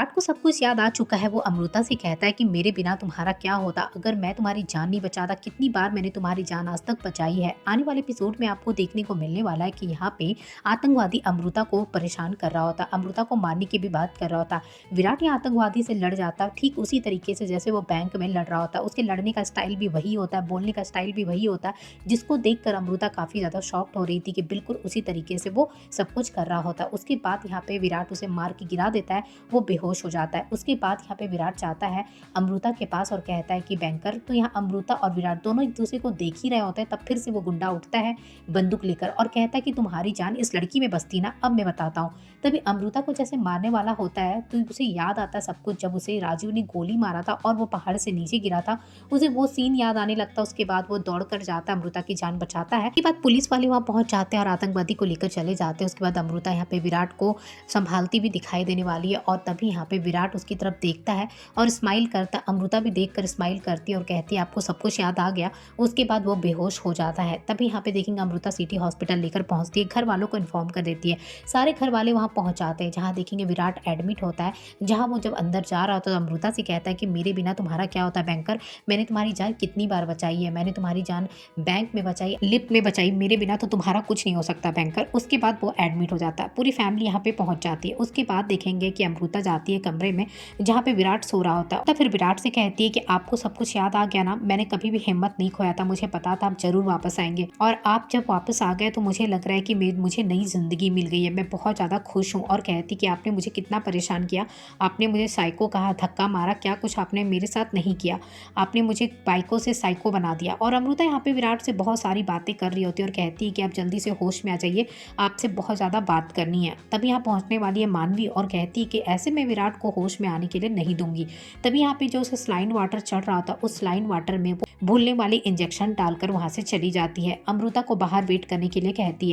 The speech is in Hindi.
विराट को सब कुछ याद आ चुका है। वो अमृता से कहता है कि मेरे बिना तुम्हारा क्या होता अगर मैं तुम्हारी जान नहीं बचाता। कितनी बार मैंने तुम्हारी जान आज तक बचाई है। आने वाले एपिसोड में आपको देखने को मिलने वाला है कि यहाँ पे आतंकवादी अमृता को परेशान कर रहा होता, अमृता को मारने की भी बात कर रहा होता। विराट यहाँ आतंकवादी से लड़ जाता ठीक उसी तरीके से जैसे वो बैंक में लड़ रहा होता। उसके लड़ने का स्टाइल भी वही होता है, बोलने का स्टाइल भी वही होता है, जिसको देखकर अमृता काफ़ी ज़्यादा शॉक्ड हो रही थी कि बिल्कुल उसी तरीके से वो सब कुछ कर रहा होता। उसके बाद यहाँ पे विराट उसे मार के गिरा देता है, वो बेहोश हो जाता है। उसके बाद यहाँ पे विराट जाता है अमृता के पास और कहता है कि बैंकर। तो यहाँ अमृता और विराट दोनों एक दूसरे को देख ही रहे होते हैं। तब फिर से वो गुंडा उठता है बंदूक लेकर और कहता है कि तुम्हारी जान इस लड़की में बसती ना, अब मैं बताता हूँ। तभी अमृता को जैसे मारने वाला होता है तो उसे याद आता है सब कुछ, जब उसे राजीव ने गोली मारा था और वो पहाड़ से नीचे गिरा था। उसे वो सीन याद आने लगता है। उसके बाद वो दौड़ कर जाता है, अमृता की जान बचाता है। उसके बाद पुलिस वाले वहाँ पहुंच जाते हैं और आतंकवादी को लेकर चले जाते हैं। उसके बाद अमृता यहाँ पे विराट को संभालती भी दिखाई देने वाली है और तभी यहाँ पे विराट उसकी तरफ देखता है और स्माइल करता है। अमृता भी देखकर स्माइल करती है और कहती है आपको सब कुछ याद आ गया। उसके बाद वो बेहोश हो जाता है। तभी यहाँ पे देखेंगे अमृता सिटी हॉस्पिटल लेकर पहुंचती है, घर वालों को इन्फॉर्म कर देती है। सारे घर वाले वहाँ पहुंच जाते हैं जहाँ देखेंगे विराट एडमिट होता है। जहाँ वो जब अंदर जा रहा होता है तो अमृता से कहता है कि मेरे बिना तुम्हारा क्या होता है बैंकर। मैंने तुम्हारी जान कितनी बार बचाई है, मैंने तुम्हारी जान बैंक में बचाई, लिफ्ट में बचाई, मेरे बिना तो तुम्हारा कुछ नहीं हो सकता बैंकर। उसके बाद वो एडमिट हो जाता है। पूरी फैमिली यहाँ पे पहुंच जाती है। उसके बाद देखेंगे कि अमृता जाती है कमरे में जहाँ पे विराट सो रहा होता है। तो फिर विराट से कहती है कि आपको सब कुछ याद आ गया ना, मैंने कभी भी हिम्मत नहीं खोया था, मुझे पता था आप जरूर वापस आएंगे और आप जब वापस आ गए तो मुझे लग रहा है कि मुझे नई जिंदगी मिल गई है, मैं बहुत ज़्यादा खुश हूँ। और कहती कि आपने मुझे कितना परेशान किया, आपने मुझे साइको कहा, धक्का मारा, क्या कुछ आपने मेरे साथ नहीं किया, आपने मुझे बाइकों से साइको बना दिया। और अमृता यहाँ पे विराट से बहुत सारी बातें कर रही होती है और कहती है कि आप जल्दी से होश में आ जाइए, आपसे बहुत ज़्यादा बात करनी है। तभी यहाँ पहुँचने वाली है मानवी और कहती है कि ऐसे मैं विराट को होश में आने के लिए नहीं दूंगी। तभी यहाँ पे जो उसे स्लाइन वाटर चढ़ रहा था उस स्लाइन वाटर में वो भूलने वाली इंजेक्शन डालकर वहाँ से चली जाती है। अमृता को बाहर वेट करने के लिए कहती है।